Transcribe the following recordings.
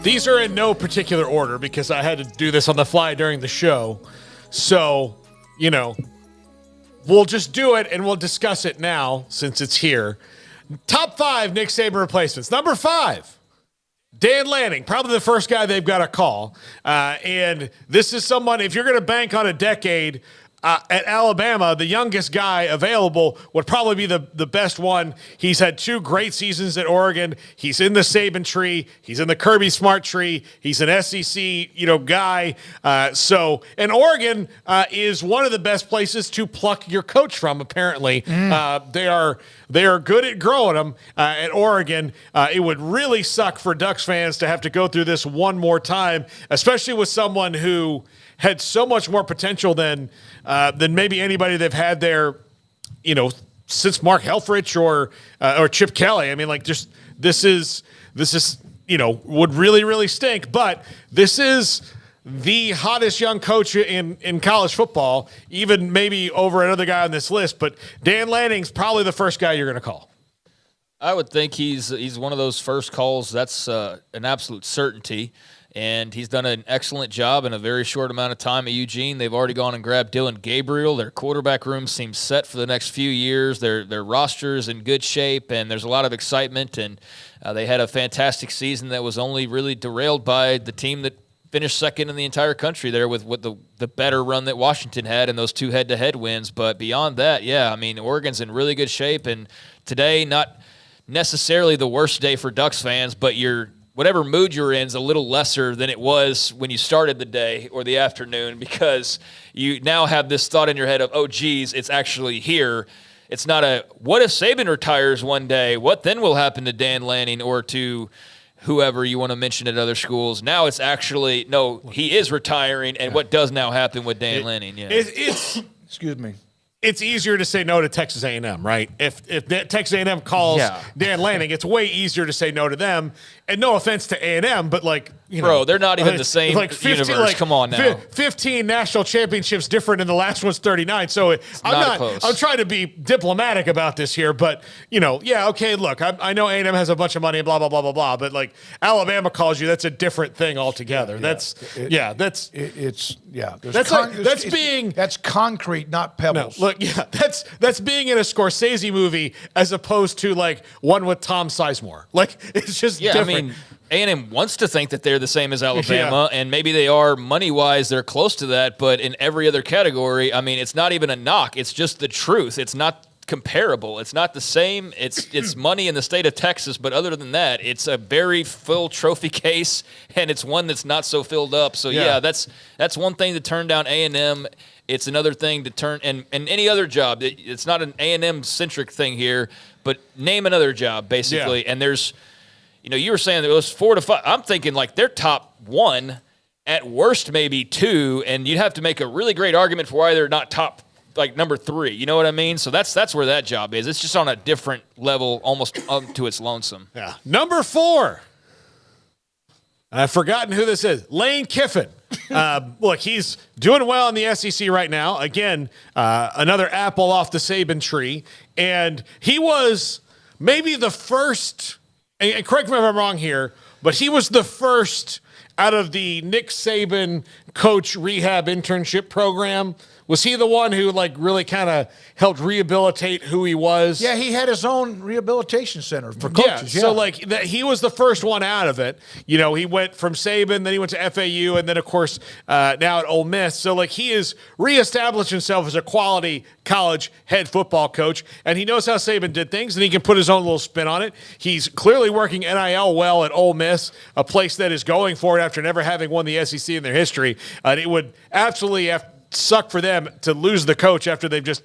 These are in no particular order because I had to do this on the fly during the show. So, we'll just do it and we'll discuss it now since it's here. Top 5 Nick Saban replacements. Number 5, Dan Lanning, probably the first guy they've got to call. And this is someone, if you're going to bank on a decade, at Alabama, the youngest guy available would probably be the best one. He's had 2 great seasons at Oregon. He's in the Saban tree. He's in the Kirby Smart tree. He's an SEC, guy. And Oregon is one of the best places to pluck your coach from, apparently. They are good at growing them at Oregon. It would really suck for Ducks fans to have to go through this one more time, especially with someone who had so much more potential than maybe anybody they've had there, since Mark Helfrich or Chip Kelly. I mean, this is would really, really stink. But this is the hottest young coach in college football, even maybe over another guy on this list. But Dan Lanning's probably the first guy you're going to call. I would think he's one of those first calls. That's an absolute certainty. And he's done an excellent job in a very short amount of time at Eugene. They've already gone and grabbed Dylan Gabriel. Their quarterback room seems set for the next few years. Their roster is in good shape, and there's a lot of excitement. And they had a fantastic season that was only really derailed by the team that finished second in the entire country there with the better run that Washington had and those 2 head-to-head wins. But beyond that, Oregon's in really good shape. And today, not necessarily the worst day for Ducks fans, but whatever mood you're in is a little lesser than it was when you started the day or the afternoon, because you now have this thought in your head of, oh, geez, it's actually here. It's not what if Saban retires one day? What then will happen to Dan Lanning or to whoever you want to mention at other schools? Now it's actually, no, he is retiring, and what does now happen with Dan Lanning? Yeah. Excuse me. It's easier to say no to Texas A&M, right? If Texas A&M calls Dan Lanning, it's way easier to say no to them. And no offense to A&M, but bro, they're not even the same 15, universe. Come on now. 15 national championships different, and the last one's 39. So I'm trying to be diplomatic about this here, but okay. Look, I know A&M has a bunch of money, blah blah blah blah blah, but Alabama calls you, that's a different thing altogether. That's concrete, not pebbles. No, look, that's being in a Scorsese movie as opposed to one with Tom Sizemore. It's just different. A&M wants to think that they're the same as Alabama, and maybe they are money-wise. They're close to that, but in every other category, it's not even a knock. It's just the truth. It's not comparable. It's not the same. It's money in the state of Texas, but other than that, it's a very full trophy case, and it's one that's not so filled up. So that's one thing to turn down A&M. It's another thing to turn and any other job. It's not an A&M centric thing here, but name another job basically. And there's. You were saying that it was 4 to 5. I'm thinking they're top 1, at worst maybe 2, and you'd have to make a really great argument for why they're not top number 3. You know what I mean? So that's where that job is. It's just on a different level, almost up to its lonesome. Yeah. Number 4. I've forgotten who this is. Lane Kiffin. Look, he's doing well in the SEC right now. Again, another apple off the Saban tree, and he was maybe the first. And correct me if I'm wrong here, but he was the first out of the Nick Saban coach rehab internship program. Was he the one who really kind of helped rehabilitate who he was? Yeah, he had his own rehabilitation center for coaches. Yeah, so he was the first one out of it. He went from Saban, then he went to FAU, and then of course now at Ole Miss. So he has reestablished himself as a quality college head football coach, and he knows how Saban did things, and he can put his own little spin on it. He's clearly working NIL well at Ole Miss, a place that is going for it after never having won the SEC in their history. And it would absolutely suck for them to lose the coach after they've just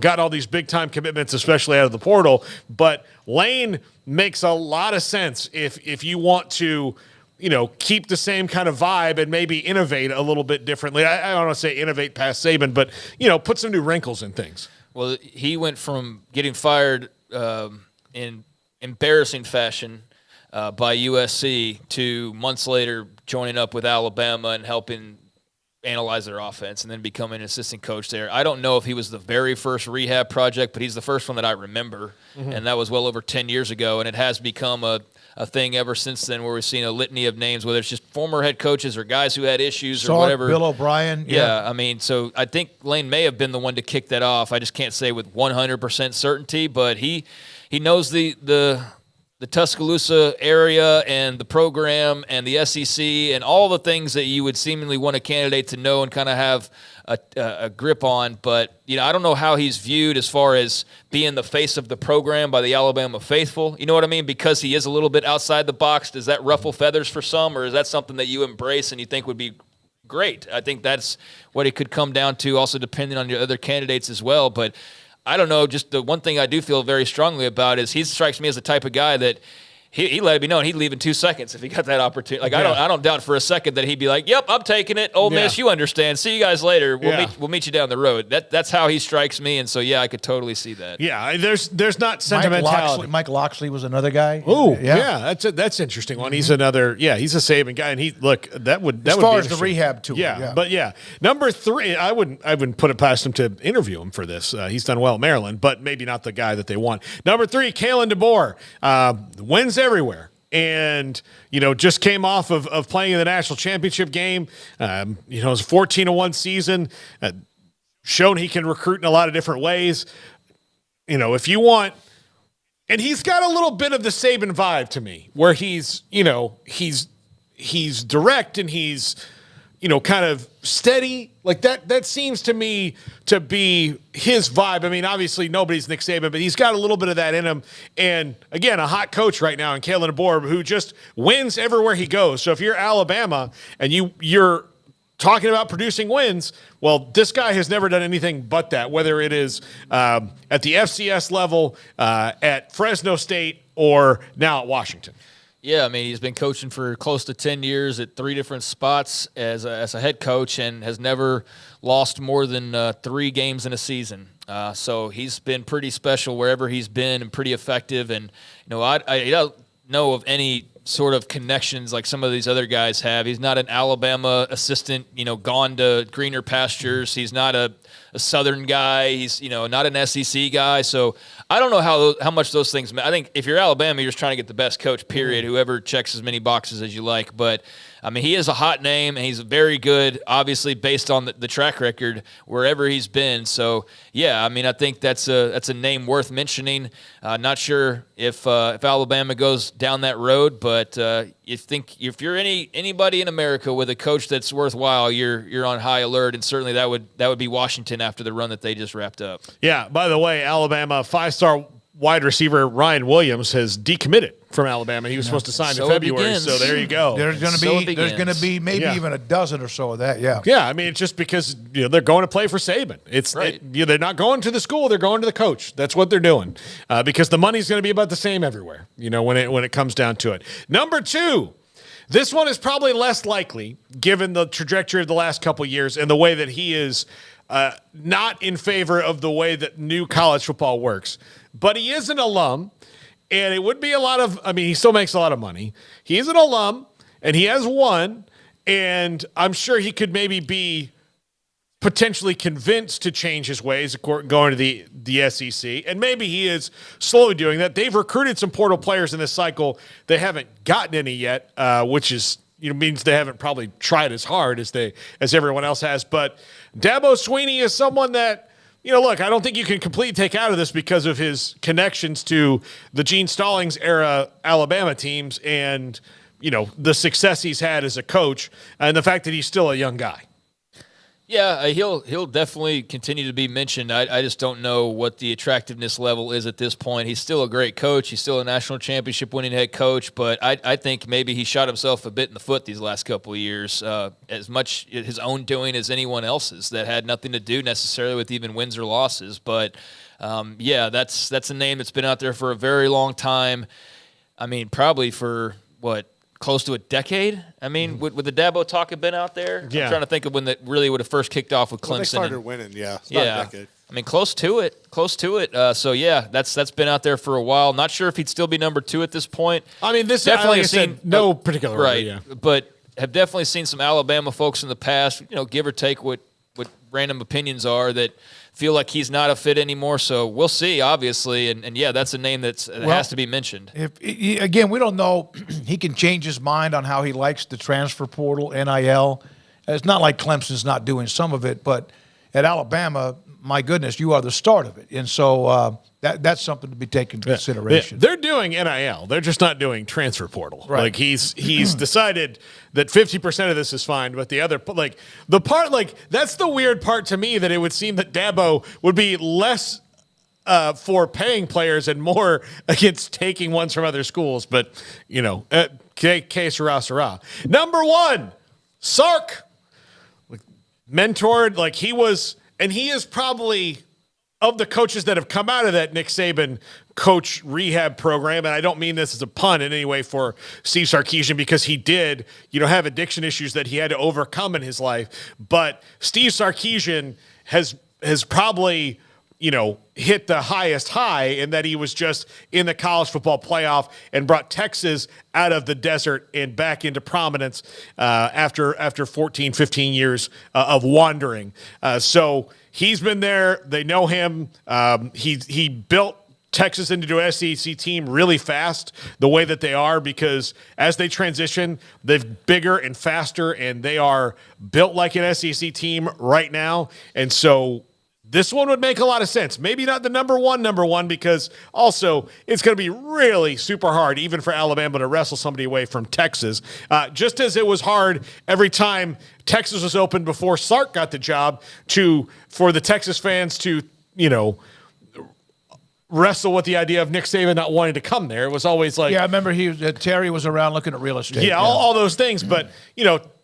got all these big time commitments, especially out of the portal. But Lane makes a lot of sense if you want to keep the same kind of vibe and maybe innovate a little bit differently. I don't want to say innovate past Saban, but put some new wrinkles in things. Well, he went from getting fired in embarrassing fashion by USC to months later joining up with Alabama and helping analyze their offense and then become an assistant coach there. I don't know if he was the very first rehab project, but he's the first one that I remember, and that was well over 10 years ago, and it has become a a thing ever since then, where we've seen a litany of names, whether it's just former head coaches or guys who had issues or whatever. Bill O'Brien. Yeah, I mean, so I think Lane may have been the one to kick that off. I just can't say with 100% certainty, but he knows the Tuscaloosa area and the program and the SEC and all the things that you would seemingly want a candidate to know and kind of have a grip on. But, I don't know how he's viewed as far as being the face of the program by the Alabama faithful. You know what I mean? Because he is a little bit outside the box. Does that ruffle feathers for some, or is that something that you embrace and you think would be great? I think that's what it could come down to, also depending on your other candidates as well. But I don't know. Just the one thing I do feel very strongly about is he strikes me as the type of guy that he let me know he'd leave in 2 seconds if he got that opportunity. Like, I don't doubt for a second that he'd be like, "Yep, I'm taking it. Ole Miss, you understand. See you guys later. We'll meet you down the road." That's how he strikes me, and so I could totally see that. Yeah, there's not sentimentality. Mike Loxley was another guy. Oh, yeah, that's an interesting one. He's another. Yeah, he's a Saban guy, and that would as far as the rehab tour. Yeah, but number 3, I wouldn't put it past him to interview him for this. He's done well at Maryland, but maybe not the guy that they want. Number 3, Kalen DeBoer, wins everywhere. And, just came off of playing in the national championship game. It was a 14-1 season. Shown he can recruit in a lot of different ways. If you want, and he's got a little bit of the Saban vibe to me, where he's direct and he's, kind of steady. Like that seems to me to be his vibe. I mean, obviously nobody's Nick Saban, but he's got a little bit of that in him. And again, a hot coach right now in Kalen DeBoer, who just wins everywhere he goes. So if you're Alabama and you're talking about producing wins, well, this guy has never done anything but that, whether it is at the FCS level, at Fresno State, or now at Washington. Yeah, I mean, he's been coaching for close to 10 years at 3 different spots as a head coach and has never lost more than 3 games in a season. So he's been pretty special wherever he's been and pretty effective. And, I don't know of any sort of connections like some of these other guys have. He's not an Alabama assistant, gone to greener pastures. He's not a Southern guy. He's, not an SEC guy. So I don't know how much those things matter. I think if you're Alabama, you're just trying to get the best coach, period, whoever checks as many boxes as you like. But, I mean, he is a hot name, and he's very good, obviously, based on the track record wherever he's been. So, yeah, I mean, I think that's a name worth mentioning. Not sure if Alabama goes down that road, but if you're anybody in America with a coach that's worthwhile, you're on high alert, and certainly that would be Washington after the run that they just wrapped up. Yeah, by the way, Alabama 5-star wide receiver Ryan Williams has decommitted from Alabama. He was supposed to sign in February, so there you go. There's going to be maybe even a dozen or so of that. Yeah. Yeah, I mean, it's just because they're going to play for Saban. It's right. They're not going to the school; they're going to the coach. That's what they're doing because the money's going to be about the same everywhere. When it comes down to it. Number 2. This one is probably less likely, given the trajectory of the last couple of years and the way that he is not in favor of the way that new college football works. But he is an alum, and it would be he still makes a lot of money. He is an alum, and he has won, and I'm sure he could maybe be potentially convinced to change his ways going to the SEC, and maybe he is slowly doing that. They've recruited some portal players in this cycle. They haven't gotten any yet, which is means they haven't probably tried as hard as everyone else has. But Dabo Swinney is someone that look, I don't think you can completely take out of this because of his connections to the Gene Stallings era Alabama teams and the success he's had as a coach and the fact that he's still a young guy. Yeah, he'll definitely continue to be mentioned. I just don't know what the attractiveness level is at this point. He's still a great coach. He's still a national championship winning head coach, but I think maybe he shot himself a bit in the foot these last couple of years, as much his own doing as anyone else's that had nothing to do necessarily with even wins or losses. But, that's a name that's been out there for a very long time. I mean, probably for, close to a decade. I mean, would the Dabo talk have been out there? Yeah. I'm trying to think of when that really would have first kicked off with Clemson. They started winning, yeah. It's yeah. Not a decade. I mean, close to it. So yeah, that's been out there for a while. Not sure if he'd still be number 2 at this point. I mean, this definitely like seen no particular right, order, yeah. But have definitely seen some Alabama folks in the past. Give or take what what random opinions are that feel like he's not a fit anymore. So we'll see, obviously. And yeah, that's a name that has to be mentioned. Again, we don't know. He can change his mind on how he likes the transfer portal, NIL. It's not like Clemson's not doing some of it, but at Alabama, my goodness, you are the start of it. And so that's something to be taken into consideration. They're doing NIL. They're just not doing transfer portal. Right. Like he's decided that 50% of this is fine, but the other, like the part, like that's the weird part to me, that it would seem that Dabo would be less for paying players and more against taking ones from other schools. But, que sera. Number one, Sark. Mentored, like he was, and he is probably, of the coaches that have come out of that Nick Saban coach rehab program, and I don't mean this as a pun in any way for Steve Sarkisian, because he did, have addiction issues that he had to overcome in his life. But Steve Sarkisian has probably, hit the highest high in that he was just in the college football playoff and brought Texas out of the desert and back into prominence after 14, 15 years of wandering. So he's been there. They know him. He built Texas into an SEC team really fast, the way that they are, because as they transition, they're bigger and faster, and they are built like an SEC team right now. And so this one would make a lot of sense. Maybe not the number one, because also it's going to be really super hard, even for Alabama, to wrestle somebody away from Texas. Just as it was hard every time Texas was open before Sark got the job for the Texas fans to, wrestle with the idea of Nick Saban not wanting to come there. It was always like, yeah, I remember Terry was around looking at real estate. Yeah, all those things. But,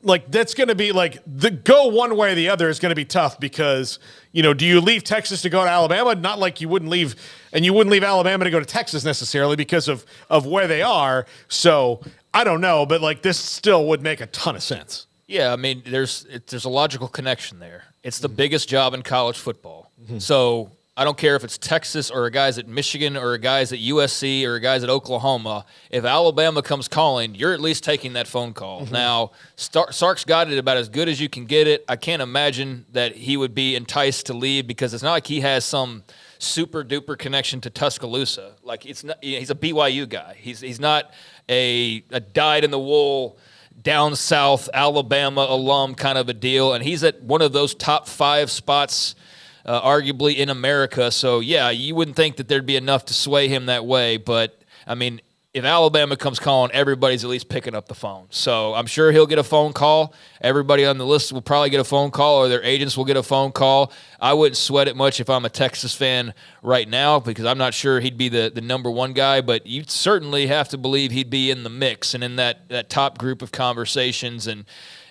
like that's going to be like the go one way or the other is going to be tough, because, do you leave Texas to go to Alabama? Not like you wouldn't leave Alabama to go to Texas necessarily because of where they are. So I don't know, but like this still would make a ton of sense. Yeah, I mean, there's a logical connection there. It's the biggest job in college football. So I don't care if it's Texas or a guys at Michigan or a guys at USC or a guys at Oklahoma. If Alabama comes calling, you're at least taking that phone call. Now, Sark's got it about as good as you can get it. I can't imagine that he would be enticed to leave, because it's not like he has some super duper connection to Tuscaloosa. Like he's a BYU guy. He's not a dyed in the wool down south Alabama alum kind of a deal, and he's at one of those top 5 spots. Arguably in America. So, yeah, you wouldn't think that there'd be enough to sway him that way. But, I mean, if Alabama comes calling, everybody's at least picking up the phone. So I'm sure he'll get a phone call. Everybody on the list will probably get a phone call, or their agents will get a phone call. I wouldn't sweat it much if I'm a Texas fan right now, because I'm not sure he'd be the number one guy. But you certainly have to believe he'd be in the mix and in that top group of conversations. And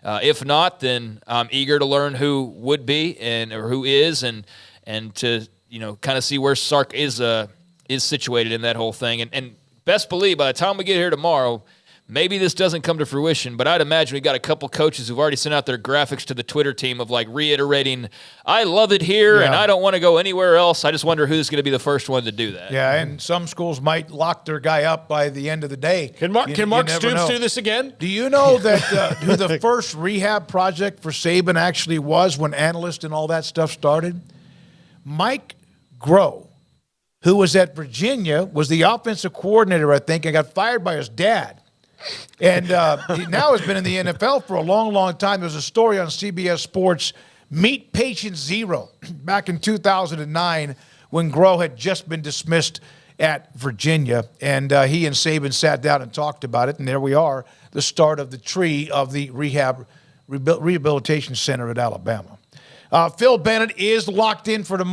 if not, then I'm eager to learn who would be or who is, and to kind of see where Sark is situated in that whole thing. And best believe by the time we get here tomorrow, maybe this doesn't come to fruition, but I'd imagine we got a couple coaches who've already sent out their graphics to the Twitter team of like reiterating, I love it here and I don't want to go anywhere else. I just wonder who's going to be the first one to do that. Yeah, and some schools might lock their guy up by the end of the day. Can Mark Stoops do this again? Do you know that who the first rehab project for Saban actually was when analysts and all that stuff started? Mike Groh, who was at Virginia, was the offensive coordinator, I think, and got fired by his dad. And he now has been in the NFL for a long, long time. There's a story on CBS Sports, Meet Patient Zero, back in 2009 when Groh had just been dismissed at Virginia. And he and Saban sat down and talked about it. And there we are, the start of the tree of the rehabilitation center at Alabama. Phil Bennett is locked in for tomorrow.